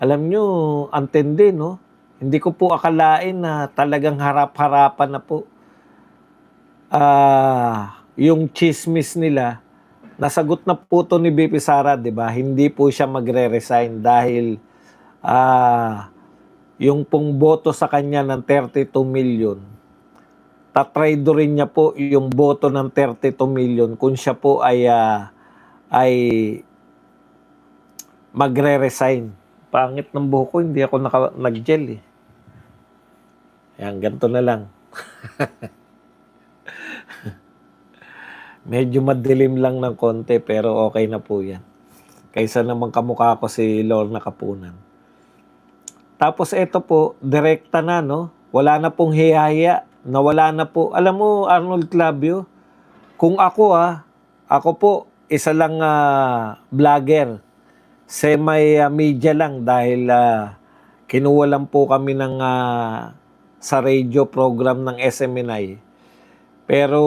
Alam nyo, ang tindi, no? Hindi ko po akalain na talagang harap-harapan na po yung chismis nila. Nasagot na po to ni BP Sara, di ba? Hindi po siya magre-resign dahil yung pong boto sa kanya ng 32 million, tatraydorin niya po yung boto ng 32 million kung siya po ay magre-resign. Pangit ng buhok ko, hindi ako nag-gel eh. Ayan, ganito na lang. Medyo madilim lang ng konti pero okay na po yan. Kaysa naman kamukha ko si Lorna Kapunan. Tapos ito po, direkta na, no? Wala na pong hiyaya. Nawala na po. Alam mo, Arnold Clavio, kung ako po, isa lang vlogger. Semi-media lang dahil kinuha lang po kami ng sa radio program ng SMNI. Pero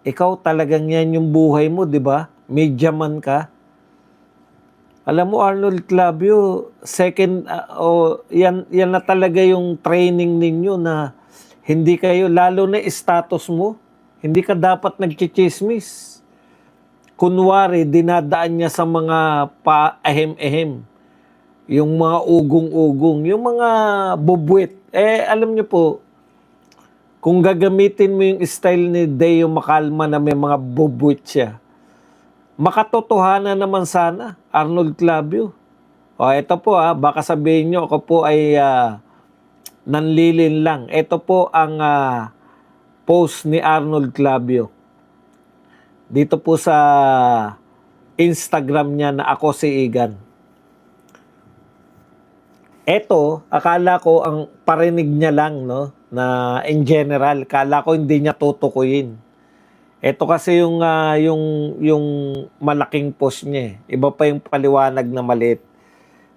ikaw talagang yan yung buhay mo, di ba? Media man ka. Alam mo, Arnold Clavio, yan na talaga yung training ninyo na hindi kayo, lalo na status mo, hindi ka dapat nagchichismis. Kunwari, dinadaan niya sa mga paahem-ehem. Yung mga ugong-ugong, yung mga bubwit. Alam niyo po, kung gagamitin mo yung style ni Deo Makalma na may mga bubwit siya, makatotohanan naman sana, Arnold Clavio. Ito po baka sabihin nyo, ako po ay nanlilin lang. Ito po ang post ni Arnold Clavio. Dito po sa Instagram niya na ako si Igan. Ito, akala ko ang parinig niya lang, no? Na in general, akala ko hindi niya tutukuyin. Ito kasi yung malaking post niya. Iba pa yung paliwanag na maliit.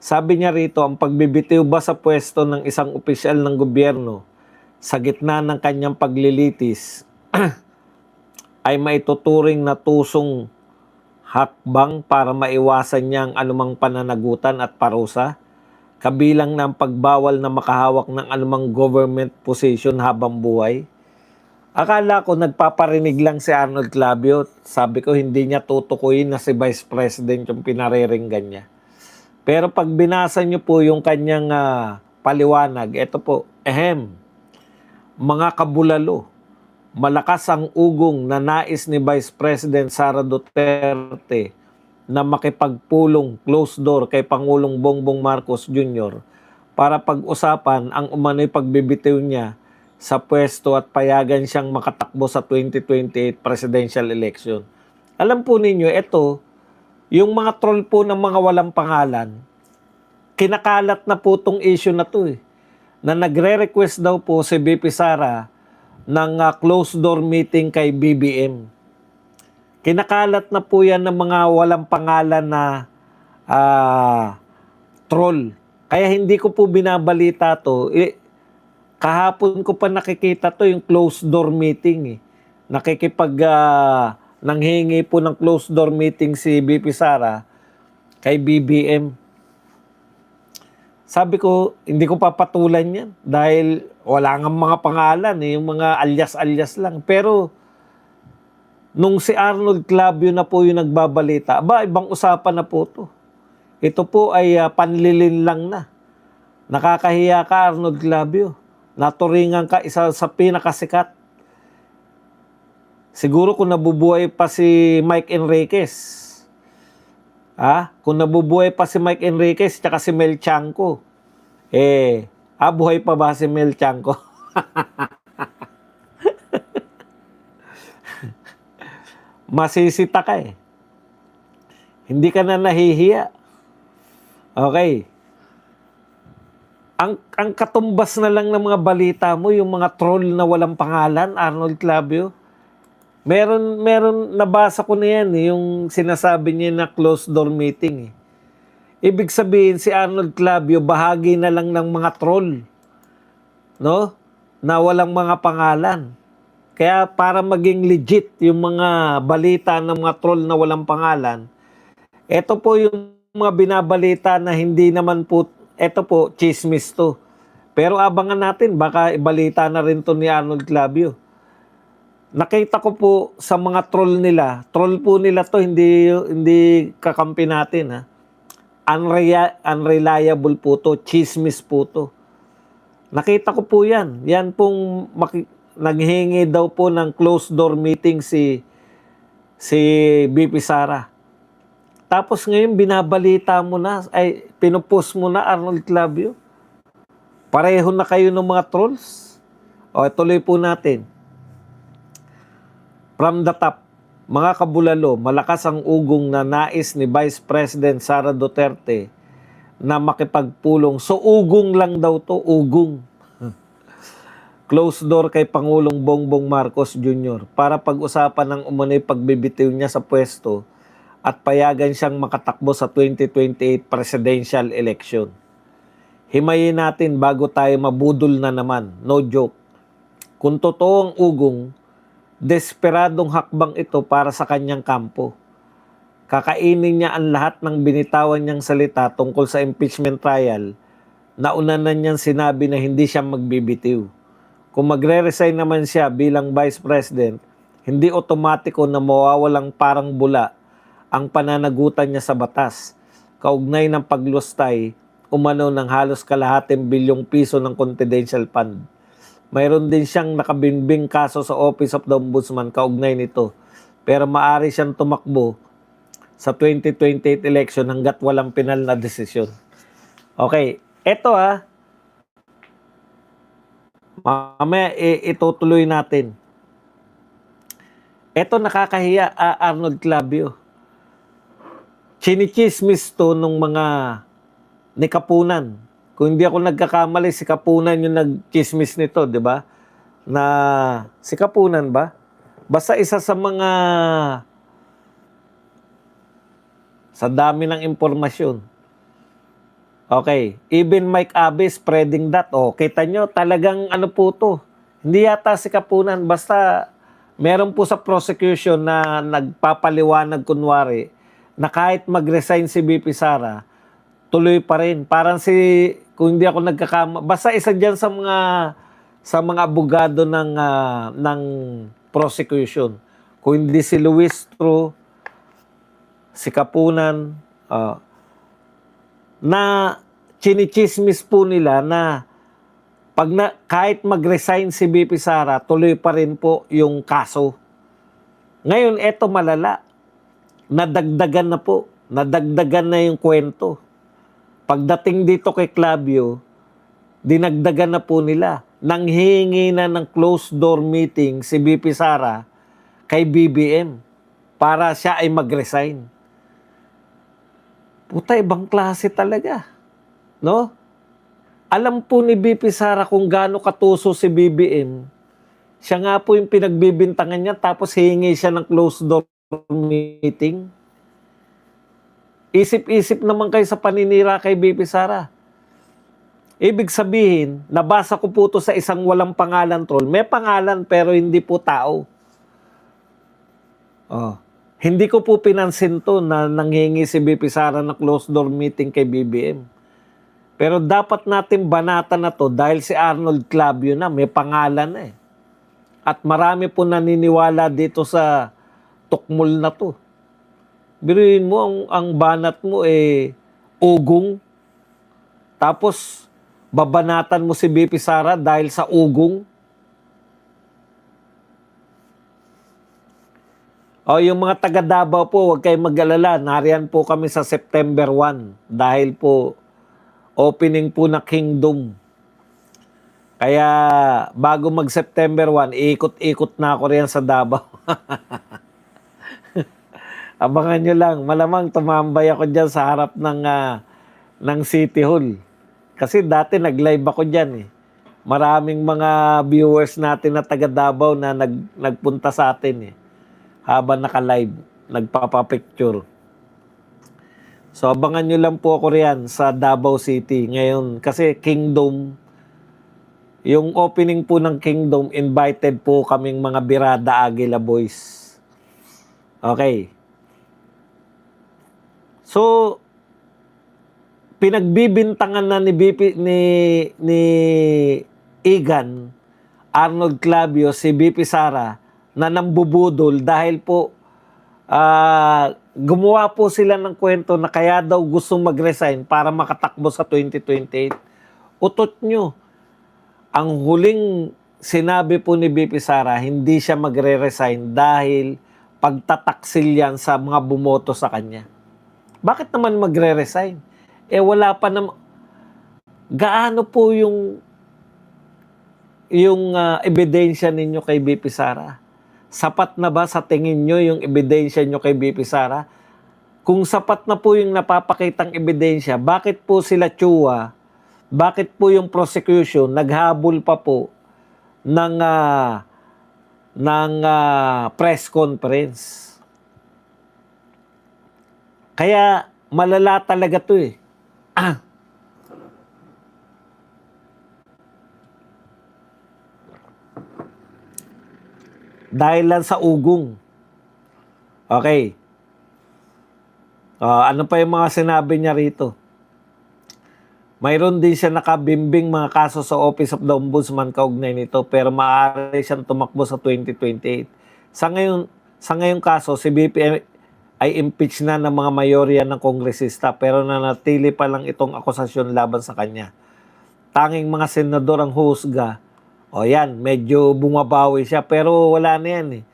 Sabi niya rito, ang pagbibitiw ba sa pwesto ng isang opisyal ng gobyerno sa gitna ng kanyang paglilitis ay maituturing na tusong hakbang para maiwasan niya ang anumang pananagutan at parusa, kabilang na ang pagbawal na makahawak ng anumang government position habang buhay. Akala ko nagpaparinig lang si Arnold Clavio. Sabi ko hindi niya tutukuyin na si Vice President yung pinariringgan niya. Pero pag binasa niyo po yung kanyang paliwanag, ito po, mga kabulalo, malakas ang ugong na nais ni Vice President Sara Duterte na makipagpulong closed door kay Pangulong Bongbong Marcos Jr. para pag-usapan ang umano'y pagbibitiw niya sa pwesto at payagan siyang makatakbo sa 2028 presidential election. Alam po ninyo, ito, yung mga troll po ng mga walang pangalan, kinakalat na po itong issue na to na nagre-request daw po si BP Sara ng closed door meeting kay BBM. Kinakalat na po yan ng mga walang pangalan na troll. Kaya hindi ko po binabalita to. Kahapon ko pa nakikita to yung closed door meeting. Nanghingi po ng closed door meeting si BP Sara kay BBM. Sabi ko, hindi ko papatulan yan dahil wala nga mga pangalan, yung mga alias-alias lang. Pero, nung si Arnold Clavio na po yung nagbabalita, ibang usapan na po to. Ito po ay panlilin lang na. Nakakahiya ka, Arnold Clavio. Naturingan ka, isa sa pinakasikat. Siguro kung nabubuhay pa si Mike Enriquez, kung nabubuhay pa si Mike Enriquez tsaka si Mel Chanco, buhay pa ba si Mel Chanco? Masisita ka Hindi ka na nahihiya. Okay. Ang katumbas na lang ng mga balita mo, yung mga troll na walang pangalan, Arnold Clavio, Meron nabasa ko na yan, yung sinasabi niya na closed door meeting. Ibig sabihin si Arnold Clavio bahagi na lang ng mga troll, no? Na walang mga pangalan. Kaya para maging legit yung mga balita ng mga troll na walang pangalan, ito po yung mga binabalita na hindi naman po eto po, chismis to. Pero abangan natin, baka ibalita na rin to ni Arnold Clavio. Nakita ko po sa mga troll po nila to, hindi kakampi natin ha. Unreliable po to, chismis po to. Nakita ko po yan. Yan pong naghingi daw po ng closed door meeting si BP Sara. Tapos ngayon binabalita mo na, pinupost mo na Arnold Clavio. Pareho na kayo ng mga trolls. O, tuloy po natin. From the top, mga kabulalo, malakas ang ugong na nais ni Vice President Sara Duterte na makipagpulong. So, ugong lang daw to, ugong. Close door kay Pangulong Bongbong Marcos Jr. para pag-usapan ng umano'y pagbibitiw niya sa pwesto at payagan siyang makatakbo sa 2028 presidential election. Himayin natin bago tayo mabudol na naman. No joke. Kung totoo ang ugong, desperadong hakbang ito para sa kanyang kampo. Kakainin niya ang lahat ng binitawan niyang salita tungkol sa impeachment trial na una na niyang sinabi na hindi siya magbibitiw. Kung magre-resign naman siya bilang Vice President, hindi otomatiko na mawawalang parang bula ang pananagutan niya sa batas. Kaugnay ng paglustay, umano ng halos kalahating bilyong piso ng confidential fund. Mayroon din siyang nakabinbing kaso sa Office of the Ombudsman kaugnay nito. Pero maaari siyang tumakbo sa 2028 election hanggat walang pinal na desisyon. Okay, eto mamaya itutuloy natin. Eto nakakahiya, Arnold Clavio. Chinichismis to nung mga ni Kapunan. Kung hindi ako nagkakamali, si Kapunan yung nagchismis nito, di ba? Na si Kapunan ba? Basta isa sa mga sa dami ng impormasyon. Okay. Even Mike Abe spreading that. Oh, kita nyo, talagang ano po to. Hindi yata si Kapunan. Basta meron po sa prosecution na nagpapaliwanag kunwari na kahit mag-resign si BP Sara, tuloy pa rin. Parang kung hindi ako basta isa diyan sa mga abogado ng prosecution. Kung hindi si Luis Tru, si Kapunan, na chinichismis po nila na kahit mag-resign si BP Sara, tuloy pa rin po yung kaso. Ngayon, eto malala. Nadagdagan na po. Nadagdagan na yung kwento. Pagdating dito kay Clavio, dinagdagan na po nila. Nanghihingi na ng closed door meeting si BP Sara kay BBM para siya ay mag-resign. Puta, ibang klase talaga. No? Alam po ni BP Sara kung gaano katuso si BBM. Siya nga po yung pinagbibintangan niya tapos hihingi siya ng closed door meeting. Isip-isip naman kayo sa paninira kay BP Sara. Ibig sabihin, nabasa ko po to sa isang walang pangalan troll. May pangalan pero hindi po tao. Hindi ko po pinansin to na nanghingi si BP Sara na closed door meeting kay BBM. Pero dapat natin banatan na to dahil si Arnold Clavio na may pangalan na At marami po naniniwala dito sa tukmol na to. Biruin mo, ang banat mo ugong. Tapos, babanatan mo si BP Sara dahil sa ugong. Yung mga taga Davao po, huwag kayong mag-alala. Nariyan po kami sa September 1 dahil po opening po na Kingdom. Kaya bago mag-September 1, ikot-ikot na ako riyan sa Davao. Abangan nyo lang. Malamang tumambay ako dyan sa harap ng City Hall. Kasi dati nag-live ako dyan Maraming mga viewers natin na taga Davao na nagpunta sa atin habang naka-live, nagpapapicture. So abangan nyo lang po ako riyan sa Davao City ngayon. Kasi Kingdom, yung opening po ng Kingdom, invited po kaming mga Birada Aguila Boys. Okay. So, pinagbibintangan na ni Igan, Arnold Clavio, si BP Sara na nambubudol dahil po gumawa po sila ng kwento na kaya daw gusto mag-resign para makatakbo sa 2028. Utot nyo. Ang huling sinabi po ni BP Sara, hindi siya magre-resign dahil pagtataksil yan sa mga bumoto sa kanya. Bakit naman magre-resign? Wala pa naman. Gaano po yung ebidensya ninyo kay BP Sara? Sapat na ba sa tingin nyo yung ebidensya nyo kay BP Sara? Kung sapat na po yung napapakitang ebidensya, bakit po sila Chua, bakit po yung prosecution naghabol pa po ng press conference? Kaya malala talaga to eh. Dahil lang sa ugong. Okay. Ano pa yung mga sinabi niya rito? Mayroon din siya nakabimbing mga kaso sa Office of the Ombudsman kaugnay nito, pero maaari siyang tumakbo sa 2028. Sa ngayong kaso, si BP ay impeach na ng mga mayorya ng kongresista, pero nanatili pa lang itong akusasyon laban sa kanya. Tanging mga senador ang husga. Yan, medyo bumabawi siya, pero wala na yan eh.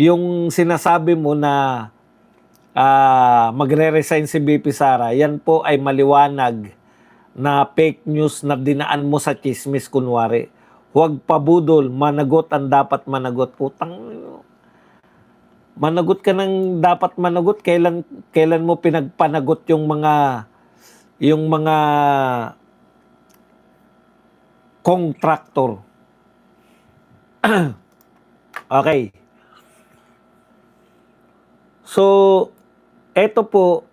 Yung sinasabi mo na magre-resign si BP Sara, yan po ay maliwanag na fake news na dinaan mo sa chismis kunwari. Huwag pabudol, managot ang dapat managot. Putang, managot ka ng dapat managot. Kailan mo pinagpanagot yung mga contractor? Okay. So, eto po,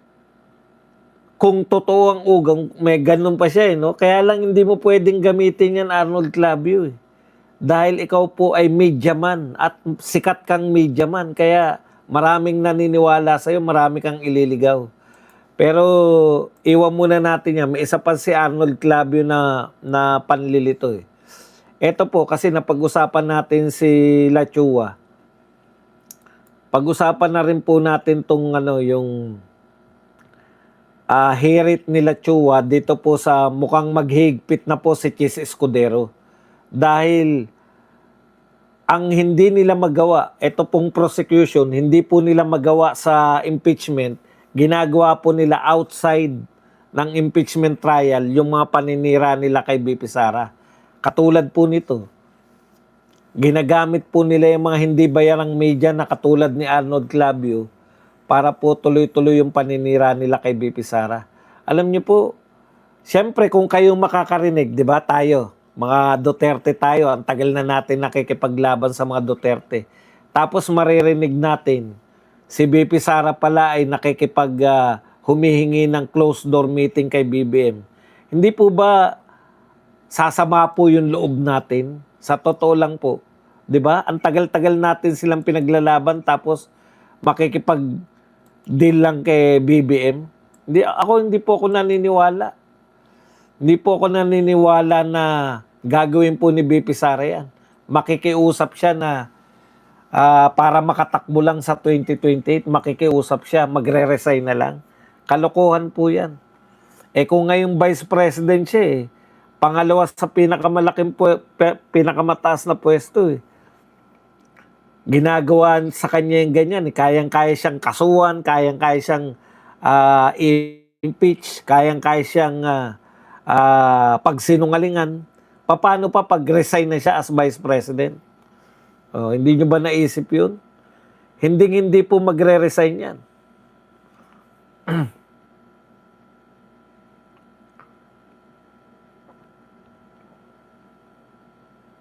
kung totoo ang ugang, may ganun pa siya no? Kaya lang hindi mo pwedeng gamitin yan, Arnold Clavio eh. Dahil ikaw po ay media man at sikat kang media man. Kaya maraming naniniwala sa'yo, marami kang ililigaw. Pero iwan muna natin yan. May isa pa si Arnold Clavio na panlilito eh. Eto po, kasi napag-usapan natin si La Chua. Pag-usapan na rin po natin tong yung hirit nila Chua dito po sa mukhang maghigpit na po si Chis Escudero. Dahil ang hindi nila magawa, ito pong prosecution, hindi po nila magawa sa impeachment, ginagawa po nila outside ng impeachment trial yung mga paninira nila kay BP Sara. Katulad po nito, ginagamit po nila yung mga hindi bayarang media na katulad ni Arnold Clavio para po tuloy-tuloy yung paninira nila kay BP Sara. Alam niyo po, siyempre kung kayong makakarinig, di ba tayo, mga Duterte tayo, ang tagal na natin nakikipaglaban sa mga Duterte. Tapos maririnig natin, si BP Sara pala ay humihingi ng closed door meeting kay BBM. Hindi po ba sasama po yung loob natin? Sa totoo lang po, di ba? Ang tagal-tagal natin silang pinaglalaban tapos makikipag-deal lang kay BBM. Hindi po ako naniniwala. Hindi po ako naniniwala na gagawin po ni BP Sara yan. Makikiusap siya na para makatakbo lang sa 2028, makikiusap siya, magre-resign na lang. Kalokohan po yan. Kung ngayong vice president siya pangalawa sa pinakamataas na pwesto ginagawa sa kanya yung ganyan. Kayang-kaya siyang kasuhan, kayang-kaya siyang impeach, kayang-kaya siyang pagsinungalingan. Paano pa pag-resign na siya as vice president? Hindi nyo ba naisip yun? Hindi po magre-resign yan.